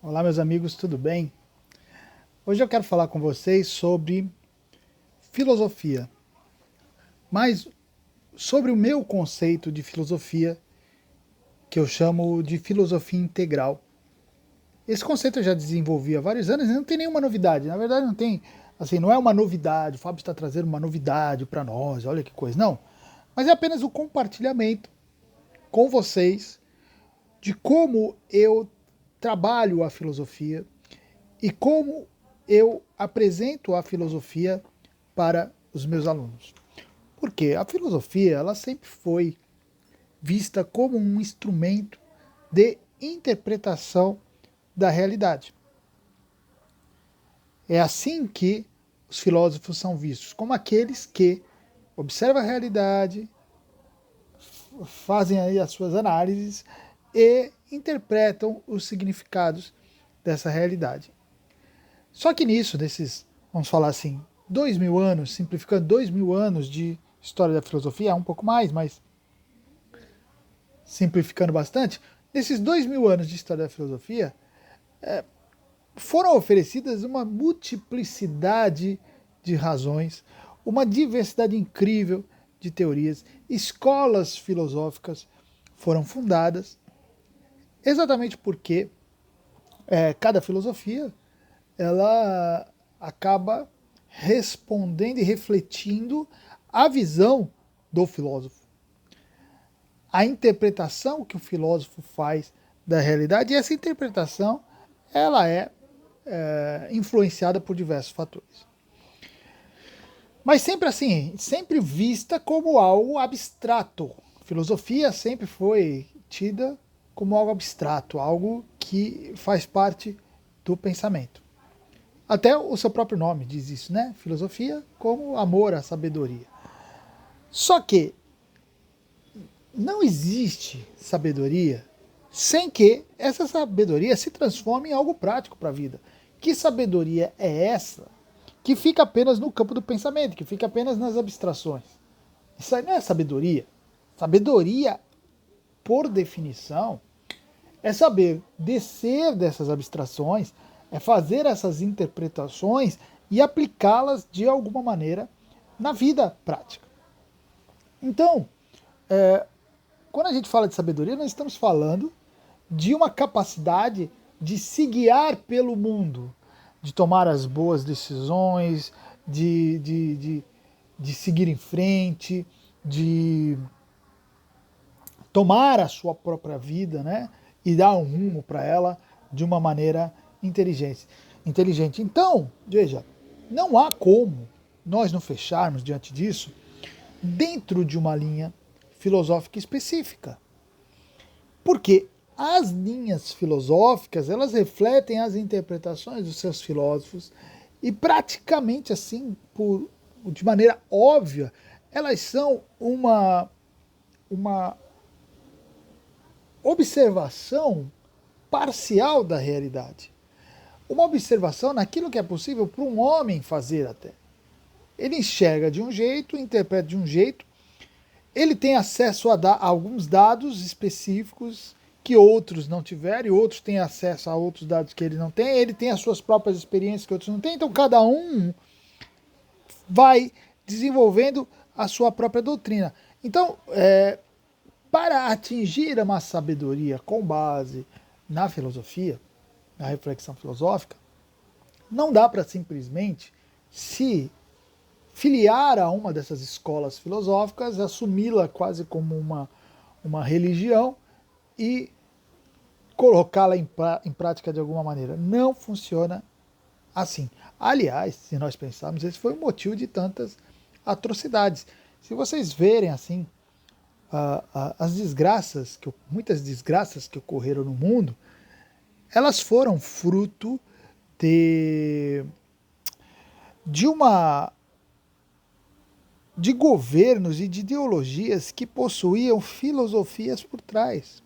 Olá, meus amigos, tudo bem? Hoje eu quero falar com vocês sobre filosofia, mas sobre o meu conceito de filosofia, que eu chamo de filosofia integral. Esse conceito eu já desenvolvi há vários anos e não tem nenhuma novidade. Na verdade, não tem, assim, não é uma novidade. O Fábio está trazendo uma novidade para nós, olha que coisa. Não, mas é apenas o compartilhamento com vocês de como eu trabalho a filosofia e como eu apresento a filosofia para os meus alunos. Porque a filosofia ela sempre foi vista como um instrumento de interpretação da realidade. É assim que os filósofos são vistos, como aqueles que observam a realidade, fazem aí as suas análises e interpretam os significados dessa realidade. Só que nisso, desses, vamos falar assim, 2000 anos, simplificando 2000 anos de história da filosofia, um pouco mais, mas simplificando bastante, nesses 2000 anos de história da filosofia, foram oferecidas uma multiplicidade de razões, uma diversidade incrível de teorias, escolas filosóficas foram fundadas, exatamente porque cada filosofia ela acaba respondendo e refletindo a visão do filósofo, a interpretação que o filósofo faz da realidade, e essa interpretação ela é influenciada por diversos fatores. Mas sempre assim, sempre vista como algo abstrato. Filosofia sempre foi tida como algo abstrato, algo que faz parte do pensamento. Até o seu próprio nome diz isso, né? Filosofia como amor à sabedoria. Só que não existe sabedoria sem que essa sabedoria se transforme em algo prático para a vida. Que sabedoria é essa que fica apenas no campo do pensamento, que fica apenas nas abstrações? Isso aí não é sabedoria. Sabedoria, por definição, é saber descer dessas abstrações, é fazer essas interpretações e aplicá-las de alguma maneira na vida prática. Então, quando a gente fala de sabedoria, nós estamos falando de uma capacidade de se guiar pelo mundo, de tomar as boas decisões, de seguir em frente, de tomar a sua própria vida, né? E dar um rumo para ela de uma maneira inteligente. Então, veja, não há como nós não fecharmos diante disso dentro de uma linha filosófica específica. Porque as linhas filosóficas, elas refletem as interpretações dos seus filósofos e praticamente assim, de maneira óbvia, elas são uma observação parcial da realidade. Uma observação naquilo que é possível para um homem fazer até. Ele enxerga de um jeito, interpreta de um jeito, ele tem acesso a alguns dados específicos que outros não tiveram, e outros têm acesso a outros dados que ele não tem, ele tem as suas próprias experiências que outros não têm, então cada um vai desenvolvendo a sua própria doutrina. Então, para atingir uma sabedoria com base na filosofia, na reflexão filosófica, não dá para simplesmente se filiar a uma dessas escolas filosóficas, assumi-la quase como uma religião e colocá-la em prática de alguma maneira. Não funciona assim. Aliás, se nós pensarmos, esse foi o motivo de tantas atrocidades. Se vocês verem assim, as desgraças, muitas desgraças que ocorreram no mundo, elas foram fruto de, de uma de governos e de ideologias que possuíam filosofias por trás.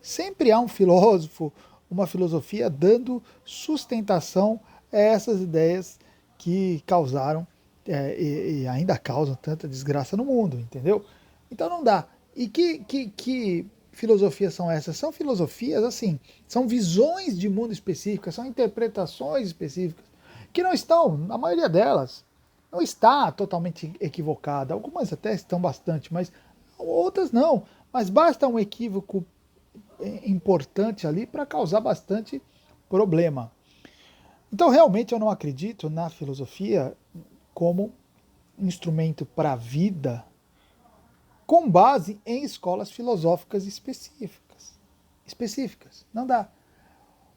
Sempre há um filósofo, uma filosofia dando sustentação a essas ideias que causaram e ainda causam tanta desgraça no mundo, entendeu? Então não dá. E que filosofias são essas? São filosofias, assim, são visões de mundo específicas, são interpretações específicas, que não estão, na maioria delas, não está totalmente equivocada. Algumas até estão bastante, mas outras não. Mas basta um equívoco importante ali para causar bastante problema. Então, realmente, eu não acredito na filosofia como instrumento para a vida com base em escolas filosóficas específicas. Específicas. Não dá.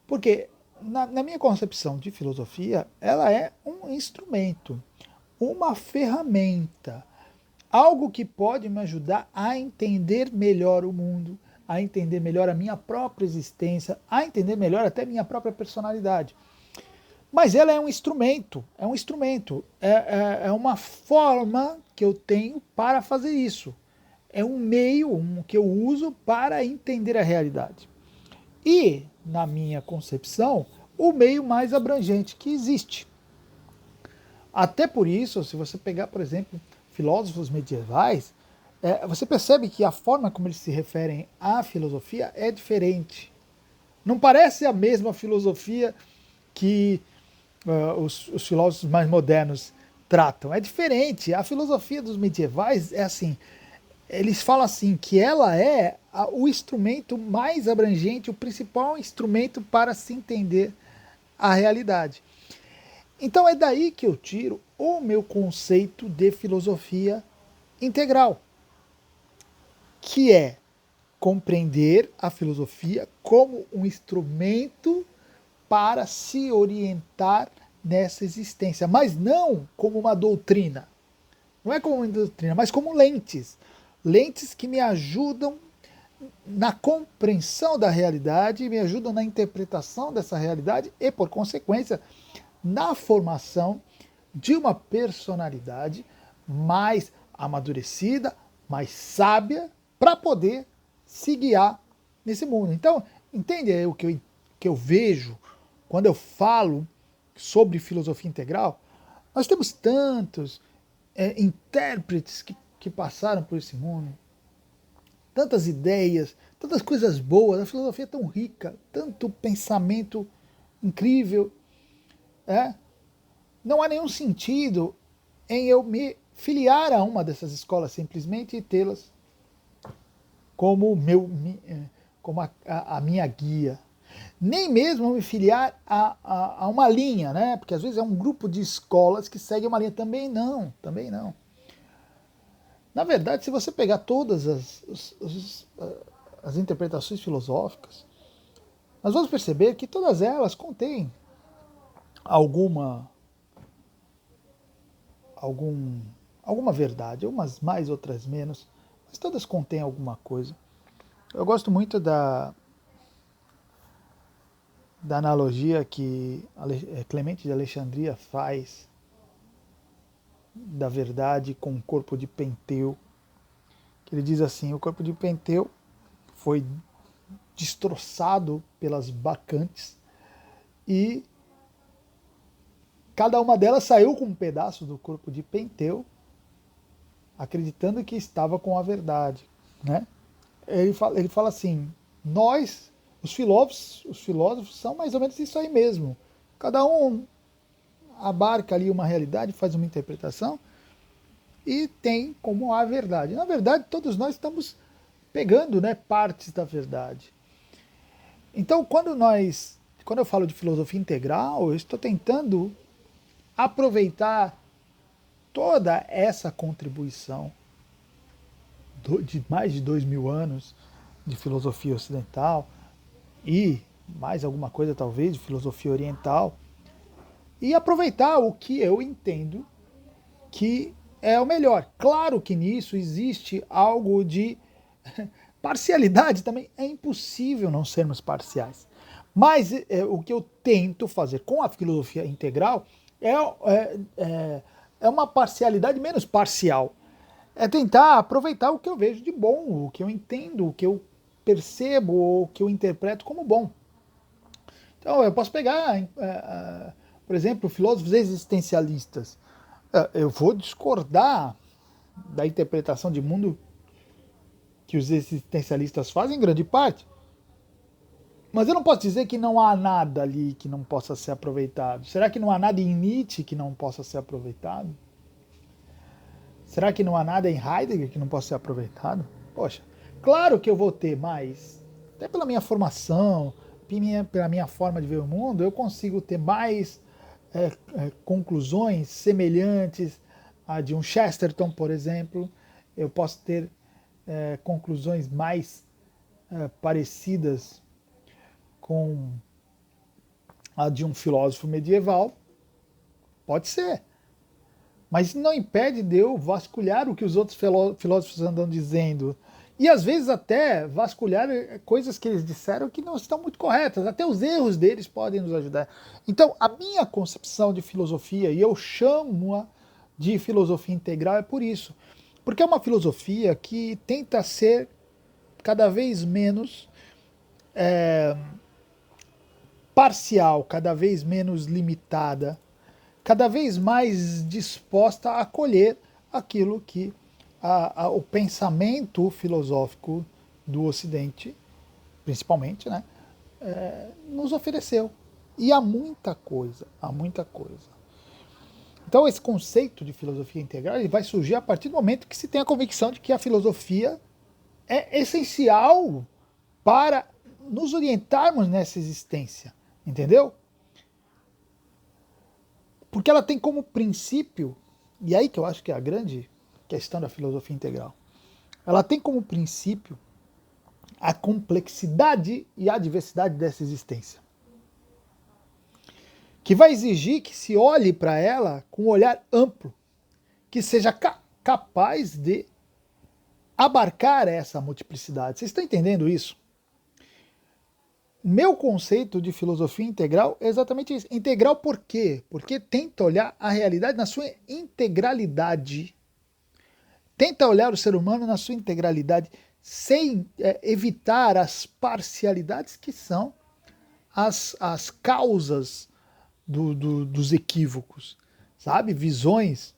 Porque, na minha concepção de filosofia, ela é um instrumento, uma ferramenta, algo que pode me ajudar a entender melhor o mundo, a entender melhor a minha própria existência, a entender melhor até minha própria personalidade. Mas ela é um instrumento, é uma forma que eu tenho para fazer isso. É um meio que eu uso para entender a realidade. E, na minha concepção, o meio mais abrangente que existe. Até por isso, se você pegar, por exemplo, filósofos medievais, você percebe que a forma como eles se referem à filosofia é diferente. Não parece a mesma filosofia que os filósofos mais modernos tratam. É diferente. A filosofia dos medievais é assim, eles falam assim, que ela é o instrumento mais abrangente, o principal instrumento para se entender a realidade. Então é daí que eu tiro o meu conceito de filosofia integral, que é compreender a filosofia como um instrumento para se orientar nessa existência, mas não como uma doutrina. Não é como uma doutrina, mas como lentes. Lentes que me ajudam na compreensão da realidade, me ajudam na interpretação dessa realidade e, por consequência, na formação de uma personalidade mais amadurecida, mais sábia, para poder se guiar nesse mundo. Então, entende o que eu vejo quando eu falo sobre filosofia integral? Nós temos tantos intérpretes que passaram por esse mundo, tantas ideias, tantas coisas boas, a filosofia é tão rica, tanto pensamento incrível. Não há nenhum sentido em eu me filiar a uma dessas escolas simplesmente e tê-las como, como a minha guia. Nem mesmo me filiar a uma linha, né? Porque às vezes é um grupo de escolas que segue uma linha. Também não, também não. Na verdade, se você pegar todas as interpretações filosóficas, nós vamos perceber que todas elas contêm alguma verdade, umas mais, outras menos, mas todas contêm alguma coisa. Eu gosto muito da analogia que Clemente de Alexandria faz da verdade com o corpo de Penteu, que ele diz assim: o corpo de Penteu foi destroçado pelas bacantes e cada uma delas saiu com um pedaço do corpo de Penteu, acreditando que estava com a verdade, né? Ele fala assim: nós, os filósofos são mais ou menos isso aí mesmo. Cada um abarca ali uma realidade, faz uma interpretação e tem como a verdade. Na verdade, todos nós estamos pegando, né, partes da verdade. Então, quando eu falo de filosofia integral, eu estou tentando aproveitar toda essa contribuição de mais de 2000 anos de filosofia ocidental e mais alguma coisa talvez de filosofia oriental e aproveitar o que eu entendo que é o melhor. Claro que nisso existe algo de parcialidade também, é impossível não sermos parciais. Mas o que eu tento fazer com a filosofia integral é uma parcialidade menos parcial. É tentar aproveitar o que eu vejo de bom, o que eu entendo, o que eu percebo, o que eu interpreto como bom. Então, eu posso pegar, por exemplo, filósofos existencialistas. Eu vou discordar da interpretação de mundo que os existencialistas fazem, em grande parte. Mas eu não posso dizer que não há nada ali que não possa ser aproveitado. Será que não há nada em Nietzsche que não possa ser aproveitado? Será que não há nada em Heidegger que não possa ser aproveitado? Poxa, claro que eu vou ter mais, até pela minha formação, pela minha forma de ver o mundo, eu consigo ter mais conclusões semelhantes à de um Chesterton, por exemplo. Eu posso ter conclusões mais parecidas com a de um filósofo medieval. Pode ser. Mas não impede de eu vasculhar o que os outros filósofos andam dizendo. E às vezes até vasculhar coisas que eles disseram que não estão muito corretas. Até os erros deles podem nos ajudar. Então, a minha concepção de filosofia, e eu chamo-a de filosofia integral, é por isso. Porque é uma filosofia que tenta ser cada vez menos parcial, cada vez menos limitada, cada vez mais disposta a acolher aquilo que o pensamento filosófico do Ocidente, principalmente, né, nos ofereceu. E há muita coisa, há muita coisa. Então esse conceito de filosofia integral ele vai surgir a partir do momento que se tem a convicção de que a filosofia é essencial para nos orientarmos nessa existência, entendeu? Porque ela tem como princípio, e aí que eu acho que é a grande questão da filosofia integral, ela tem como princípio a complexidade e a diversidade dessa existência, que vai exigir que se olhe para ela com um olhar amplo, que seja capaz de abarcar essa multiplicidade. Vocês estão entendendo isso? Meu conceito de filosofia integral é exatamente isso. Integral por quê? Porque tenta olhar a realidade na sua integralidade. Tenta olhar o ser humano na sua integralidade, sem evitar as parcialidades que são as causas dos equívocos. Sabe? Visões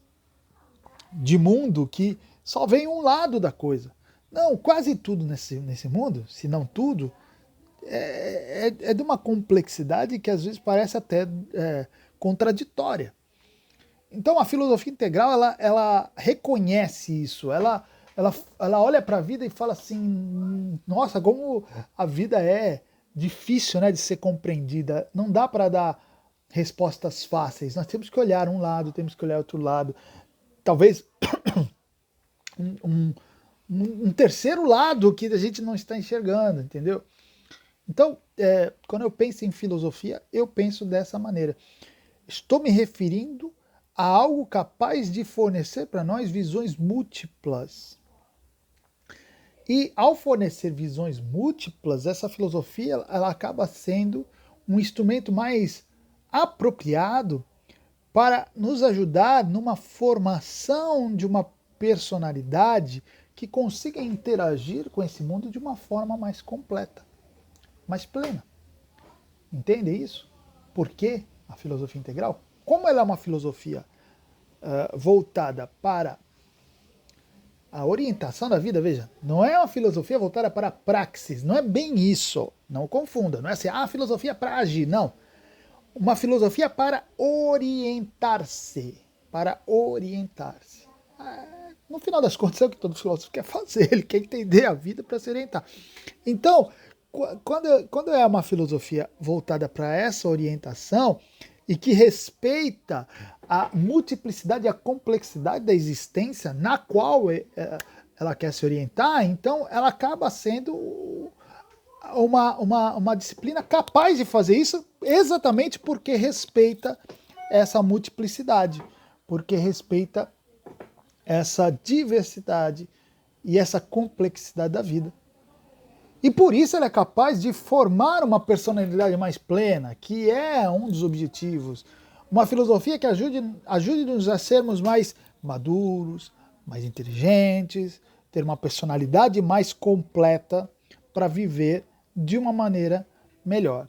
de mundo que só vem um lado da coisa. Não, quase tudo nesse mundo, se não tudo, é de uma complexidade que às vezes parece até contraditória. Então a filosofia integral ela reconhece isso, ela olha para a vida e fala assim, nossa, como a vida é difícil, né, de ser compreendida, não dá para dar respostas fáceis, nós temos que olhar um lado, temos que olhar outro lado, talvez um terceiro lado que a gente não está enxergando, entendeu? Então, quando eu penso em filosofia, eu penso dessa maneira. Estou me referindo a algo capaz de fornecer para nós visões múltiplas. E ao fornecer visões múltiplas, essa filosofia ela acaba sendo um instrumento mais apropriado para nos ajudar numa formação de uma personalidade que consiga interagir com esse mundo de uma forma mais completa, mais plena. Entende isso? Por que a filosofia integral? Como ela é uma filosofia voltada para a orientação da vida, veja, não é uma filosofia voltada para a praxis, não é bem isso, não confunda, não é assim, filosofia para agir, não. Uma filosofia para orientar-se, no final das contas é o que todo filósofo quer fazer, ele quer entender a vida para se orientar. Então, quando é uma filosofia voltada para essa orientação e que respeita a multiplicidade e a complexidade da existência na qual ela quer se orientar, então ela acaba sendo uma disciplina capaz de fazer isso exatamente porque respeita essa multiplicidade, porque respeita essa diversidade e essa complexidade da vida. E por isso ela é capaz de formar uma personalidade mais plena, que é um dos objetivos. Uma filosofia que ajude-nos a sermos mais maduros, mais inteligentes, ter uma personalidade mais completa para viver de uma maneira melhor.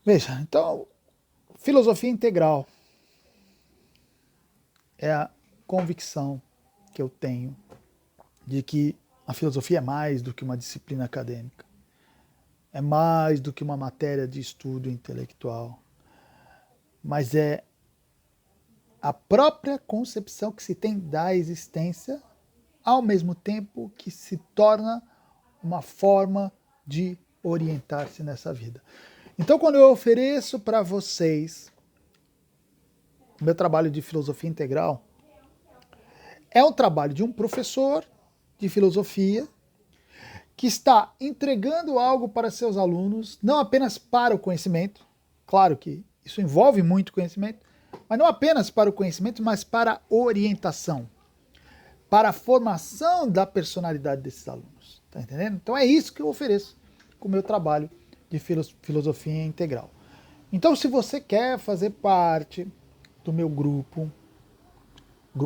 Veja, então, filosofia integral é a convicção que eu tenho de que a filosofia é mais do que uma disciplina acadêmica, é mais do que uma matéria de estudo intelectual, mas é a própria concepção que se tem da existência, ao mesmo tempo que se torna uma forma de orientar-se nessa vida. Então, quando eu ofereço para vocês o meu trabalho de filosofia integral, é um trabalho de um professor de filosofia que está entregando algo para seus alunos, não apenas para o conhecimento, claro que isso envolve muito conhecimento, mas não apenas para o conhecimento, mas para a orientação, para a formação da personalidade desses alunos. Tá entendendo? Então é isso que eu ofereço com o meu trabalho de filosofia integral. Então, se você quer fazer parte do meu grupo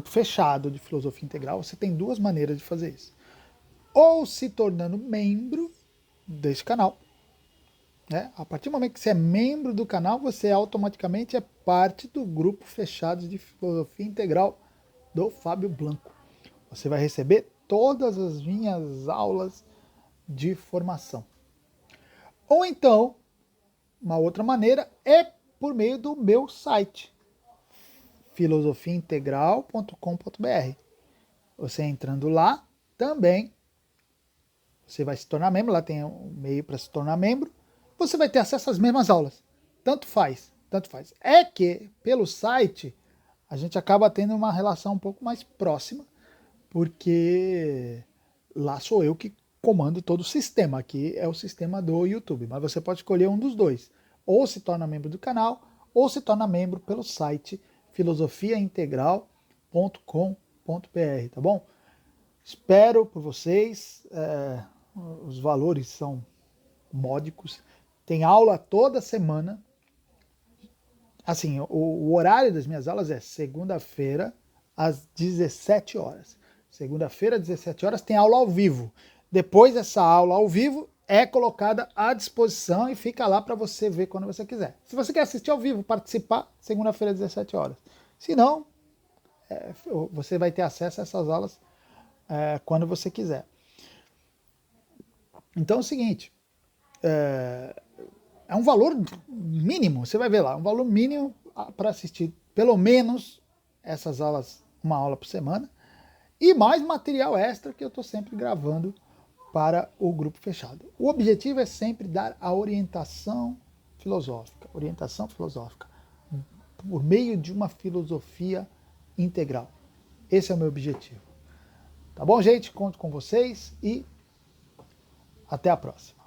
fechado de filosofia integral, você tem duas maneiras de fazer isso. Ou se tornando membro desse canal. Né? A partir do momento que você é membro do canal, você automaticamente é parte do grupo fechado de filosofia integral do Fábio Blanco. Você vai receber todas as minhas aulas de formação. Ou então, uma outra maneira é por meio do meu site, filosofiaintegral.com.br. Você entrando lá, também você vai se tornar membro, lá tem um meio para se tornar membro, você vai ter acesso às mesmas aulas. Tanto faz, tanto faz. É que, pelo site, a gente acaba tendo uma relação um pouco mais próxima, porque lá sou eu que comando todo o sistema. Aqui é o sistema do YouTube, mas você pode escolher um dos dois. Ou se torna membro do canal, ou se torna membro pelo site filosofiaintegral.com.br, tá bom? Espero por vocês. Os valores são módicos. Tem aula toda semana. Assim, o horário das minhas aulas é segunda-feira às 17 horas. Segunda-feira às 17 horas tem aula ao vivo. Depois essa aula ao vivo é colocada à disposição e fica lá para você ver quando você quiser. Se você quer assistir ao vivo, participar, segunda-feira às 17 horas. Se não, você vai ter acesso a essas aulas quando você quiser. Então é o seguinte, é um valor mínimo, você vai ver lá, um valor mínimo para assistir pelo menos essas aulas, uma aula por semana, e mais material extra que eu estou sempre gravando para o grupo fechado. O objetivo é sempre dar a orientação filosófica por meio de uma filosofia integral. Esse é o meu objetivo. Tá bom, gente? Conto com vocês e até a próxima.